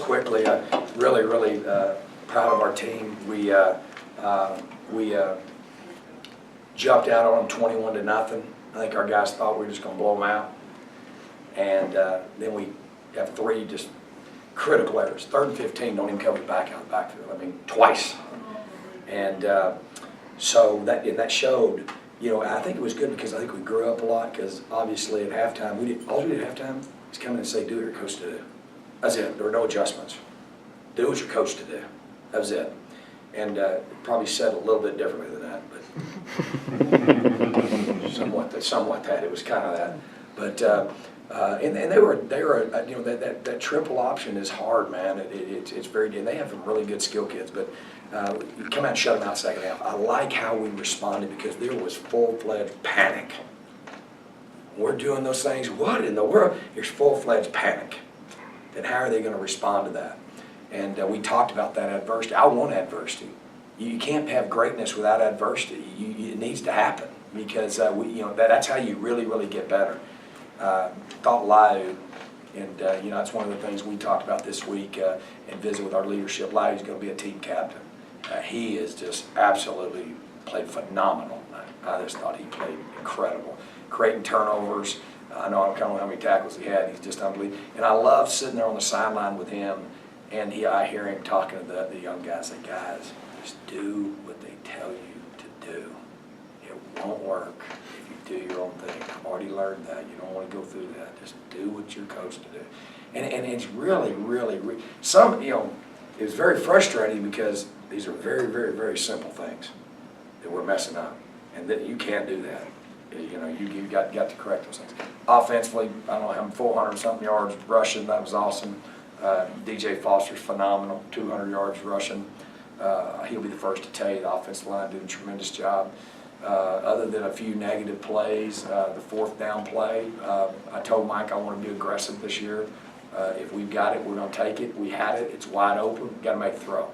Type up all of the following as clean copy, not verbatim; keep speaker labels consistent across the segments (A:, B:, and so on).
A: quickly, really proud of our team. We jumped out on them 21-0. I think our guys thought we were just going to blow them out. And then we have 3 just critical errors. 3rd and 15, don't even cover the back out of the backfield. I mean, twice. And so that showed, you know, I think it was good because I think we grew up a lot because obviously at halftime, all we did at halftime is come in and say, do what your coach to do. That's it. There were no adjustments. Do what your coach to do. That was it. And probably said a little bit differently than that, but somewhat that. It was kind of that. But and they were you know, that triple option is hard, man. It's very, and they have some really good skill kids, but you come out and shut them out second half. I like how we responded because there was full-fledged panic. We're doing those things. What in the world? There's full-fledged panic. Then how are they going to respond to that? And we talked about that adversity. I want adversity. You can't have greatness without adversity. It needs to happen because you know that's how you really get better. Thought Lau, and you know that's one of the things we talked about this week and visit with our leadership. Lau's going to be a team captain. He is just absolutely played phenomenal. I just thought he played incredible, creating turnovers. I know I don't know how many tackles he had. He's just unbelievable. And I love sitting there on the sideline with him, and I hear him talking to the young guys. Say, guys, just do what they tell you to do. It won't work if you do your own thing. I've already learned that. You don't want to go through that. Just do what you're coached to do. And it's really some, you know, it was very frustrating because these are very simple things that we're messing up, and that you can't do that. You know, you got to correct those things. Offensively, I don't know, having 400-something yards rushing, that was awesome. DJ Foster's phenomenal, 200 yards rushing. He'll be the first to tell you the offensive line did a tremendous job. Other than a few negative plays, the 4th down play, I told Mike I want to be aggressive this year. If we've got it, we're going to take it. We had it. It's wide open. Got to make the throw.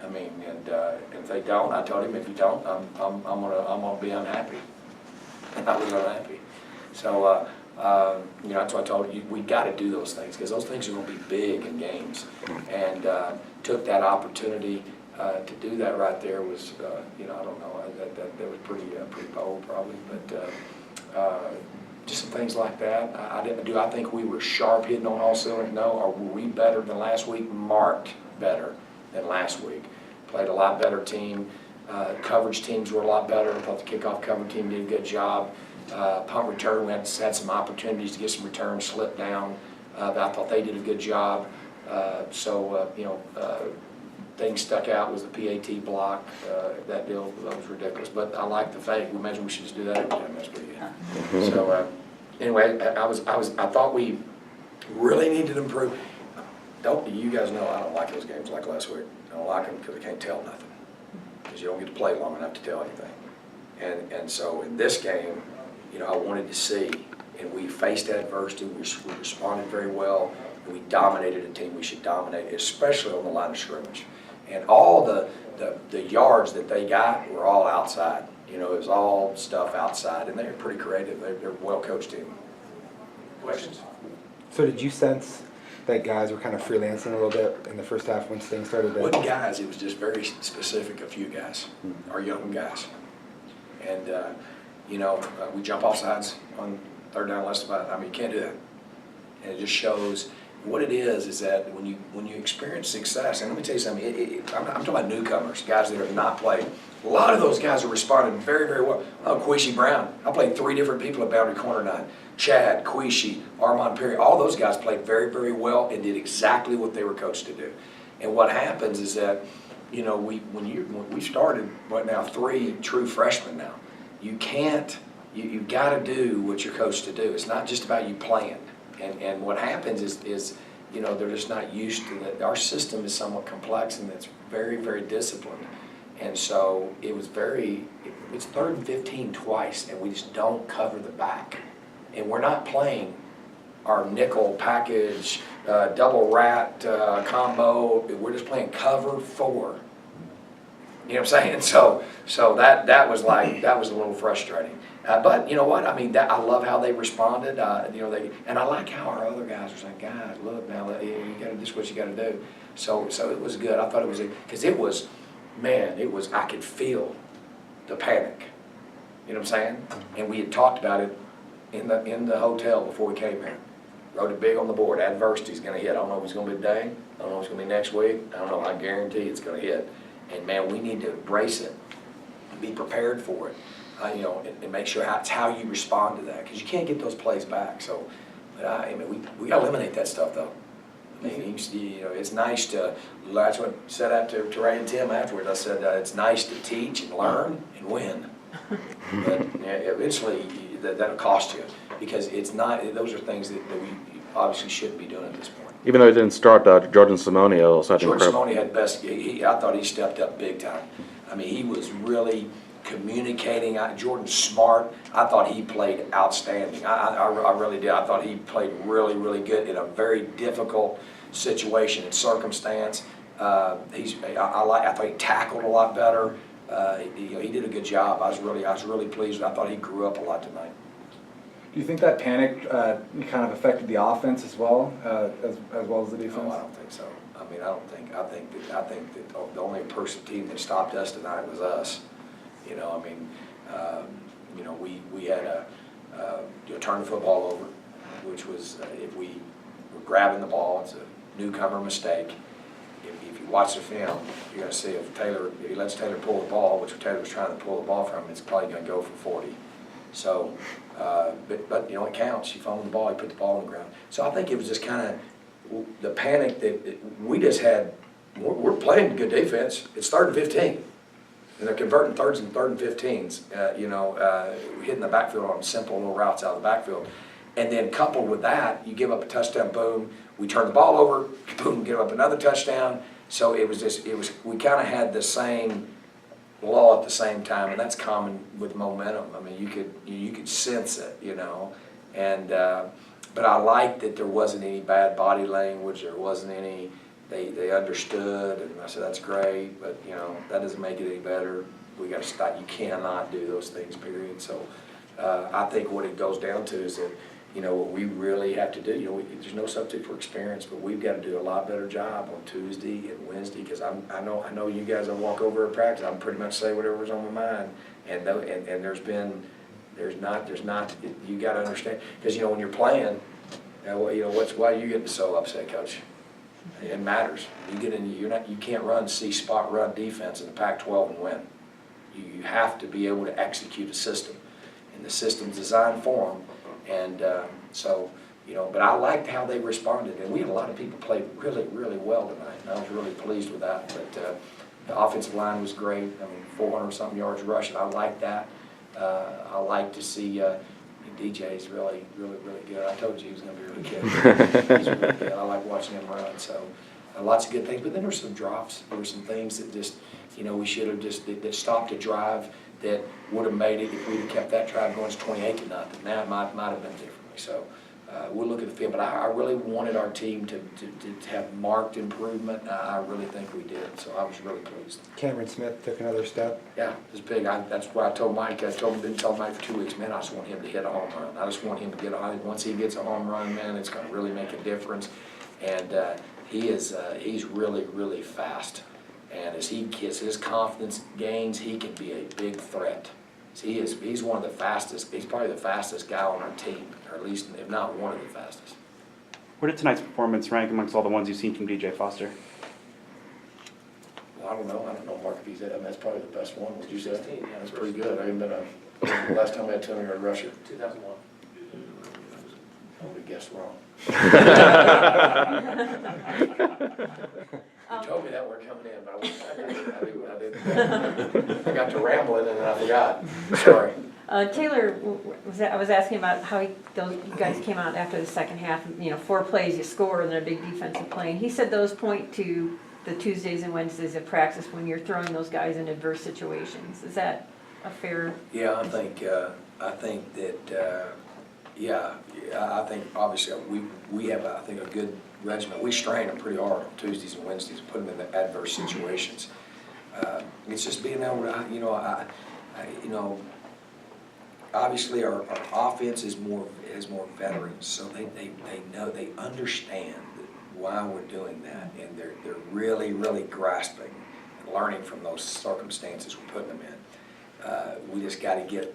A: I mean, and if they don't, I told him if you don't, I'm gonna be unhappy. And I was unhappy. So you know, that's why I told you we got to do those things because those things are going to be big in games. And took that opportunity to do that right there was, you know, I don't know, that was pretty bold probably, but just some things like that. I think we were sharp hitting on all cylinders? No. Or were we better than last week? Marked better than last week. Played a lot better team. Coverage teams were a lot better. I thought the kickoff cover team did a good job. Punt return, we had some opportunities to get some returns slipped down. I thought they did a good job. You know, things stuck out was the PAT block. That deal that was ridiculous. But I like the fake. We imagine we should just do that every time. That's pretty good. So anyway, I thought we really needed to improve. You guys know I don't like those games like last week. I don't like them because I can't tell nothing. Because you don't get to play long enough to tell anything. And so in this game, you know, I wanted to see, and we faced adversity. We responded very well. And we dominated a team we should dominate, especially on the line of scrimmage. And all the yards that they got were all outside. You know, it was all stuff outside, and they're pretty creative. They're a well-coached team. Questions?
B: So did you sense that guys were kind of freelancing a little bit in the first half when things started?
A: Wasn't guys, it was just very specific, a few guys, our young guys. And, you know, we jump off sides on 3rd down, less than 5. I mean, you can't do that. And it just shows what it is that when you experience success, and let me tell you something, I'm talking about newcomers, guys that have not played. A lot of those guys are responding very well. Oh, Quishy Brown, I played 3 different people at boundary corner night. Chad, Quishy, Armand Perry, all those guys played very well and did exactly what they were coached to do. And what happens is that, you know, when we started, what now, 3 true freshmen now. You can't, you got to do what you're coached to do. It's not just about you playing. And what happens is, you know, they're just not used to that. Our system is somewhat complex and it's very disciplined. And so it's 3rd and 15 twice, and we just don't cover the back. And we're not playing our nickel package, double rat combo. We're just playing cover 4. You know what I'm saying? So that was a little frustrating. But you know what? I mean, I love how they responded. You know, and I like how our other guys were saying, "Guys, look now, you got to this is what you got to do." So it was good. I thought it was because it was, man, it was. I could feel the panic. You know what I'm saying? And we had talked about it in the hotel before we came here. Wrote it big on the board. Adversity's going to hit. I don't know if it's going to be today. I don't know if it's going to be next week. I don't know. I guarantee it's going to hit. And man, we need to embrace it and be prepared for it. You know, and make sure it's how you respond to that, because you can't get those plays back. So, but I mean, we got to eliminate that stuff though. I mean, you know, it's nice to. That's what I said that to Ray and Tim afterwards. I said it's nice to teach and learn and win, but eventually that'll cost you, because it's not. Those are things that we obviously shouldn't be doing at this point.
C: Even though he didn't start, Jordan Simonio was such
A: George
C: incredible.
A: Simone had best. I thought he stepped up big time. I mean, he was really communicating. Jordan's smart. I thought he played outstanding. I really did. I thought he played really, really good in a very difficult situation and circumstance. I thought he tackled a lot better. You know, he did a good job. I was really pleased. I thought he grew up a lot tonight.
D: Do you think that panic kind of affected the offense as well as the defense?
A: No, I don't think so. I mean, I think that the only team that stopped us tonight was us. You know, I mean, you know, we had turn the football over, which was if we were grabbing the ball, it's a newcomer mistake. If you watch the film, you're going to see if he lets Taylor pull the ball, which Taylor was trying to pull the ball from, it's probably going to go for 40. So, but you know, it counts. You fumble the ball, you put the ball on the ground. So I think it was just kind of the panic that we just had. We're playing good defense. It's 3rd and 15. And they're converting third and 15s, you know, hitting the backfield on simple little routes out of the backfield. And then coupled with that, you give up a touchdown, boom, we turn the ball over, boom, give up another touchdown. So it was we kind of had the same law at the same time, and that's common with momentum. I mean, you could sense it, you know. And but I liked that there wasn't any bad body language, there wasn't any. They understood, and I said, that's great, but you know, that doesn't make it any better. We got to stop. You cannot do those things, period. So I think what it goes down to is that, you know, what we really have to do, you know, there's no substitute for experience, but we've got to do a lot better job on Tuesday and Wednesday, because I know you guys, I walk over at practice, I'm pretty much say whatever's on my mind, and there's not, you got to understand, because you know, when you're playing, you know, why are you getting so upset, Coach? It matters. You get in, you can't run spot run defense in the Pac-12 and win. You have to be able to execute a system, and the system's designed for them. And so, you know, but I liked how they responded, and we had a lot of people play really, really well tonight, and I was really pleased with that. But the offensive line was great. I mean, 400-something yards rushing. I like that. I like to see. DJ's really, really, really good. I told you he was going to be really good. He's really good. I like watching him run. So lots of good things. But then there were some drops. There were some things that just, you know, we should have just that stopped a drive that would have made it if we'd have kept that drive going to 28-0. Now it might have been differently. So we'll look at the film. But I really wanted our team to have marked improvement. I really think we did. So I was really pleased.
B: Cameron Smith took another step.
A: Yeah, it's big. That's why I told Mike. Been telling Mike for 2 weeks, man, I just want him to hit a home run. I just want him to get once he gets a home run, man, it's going to really make a difference. And he's really, really fast. And as he gets his confidence gains, he can be a big threat. He's one of the fastest. He's probably the fastest guy on our team, or at least, if not one of the fastest.
E: Where did tonight's performance rank amongst all the ones you've seen from DJ Foster?
A: Well, I don't know, Mark, if he's. I mean, that's probably the best one. Would you say? Yeah, that's pretty good. I haven't been last time I had 200-yard rusher. 2001. I would have guessed wrong. You told me that we're coming in, but I didn't. I got to rambling and then I forgot. Sorry.
F: Taylor, I was asking about how you guys came out after the second half. You know, 4 plays, you score, and then a big defensive play. And he said those point to the Tuesdays and Wednesdays of practice when you're throwing those guys in adverse situations. Is that a fair?
A: Yeah, I think that. I think obviously we have I think a good regimen. We strain them pretty hard on Tuesdays and Wednesdays, put them in the adverse situations. It's just being able to, obviously our offense has more veterans, so they know, they understand why we're doing that, and they're really, really grasping and learning from those circumstances we're putting them in. We just gotta get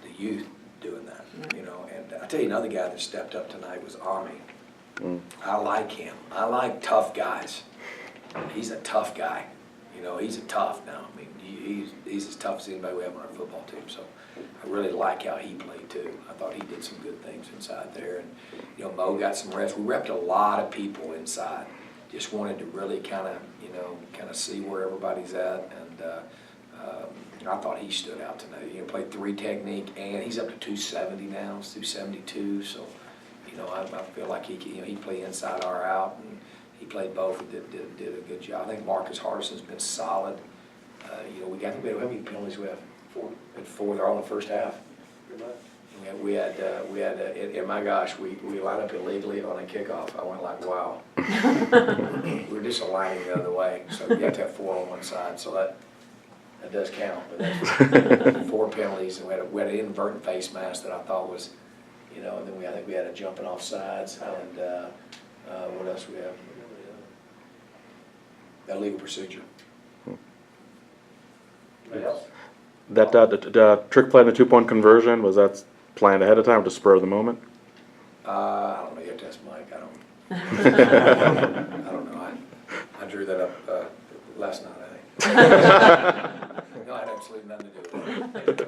A: the youth doing that, you know, and I'll tell you another guy that stepped up tonight was Army. I like him. I like tough guys. He's a tough guy. You know, he's a tough now. I mean, he's as tough as anybody we have on our football team. So I really like how he played too. I thought he did some good things inside there. And, you know, Mo got some rest. We repped a lot of people inside. Just wanted to really kind of see where everybody's at. And I thought he stood out tonight. You know, played 3 technique, and he's up to 270 now. It's 272. So, you know, I feel like he played inside or out, and he played both and did a good job. I think Marcus Hardison's been solid. You know, how many penalties we have? 4. We had 4. They're all in the first half. We had, and my gosh, we lined up illegally on a kickoff. I went like, wow. We were just aligning the other way, so you have to have 4 on one side. So that does count. But that's 4 penalties, and we had an inadvertent face mask that I thought was. You know, and then I think we had a jumping off sides, and what else we have? That legal procedure. What else?
C: That trick play in the 2-point conversion, was that planned ahead of time or just spur of the moment?
A: I don't know. You have to ask Mike. I don't know. I drew that up last night, I think. No, I had absolutely nothing to do with it.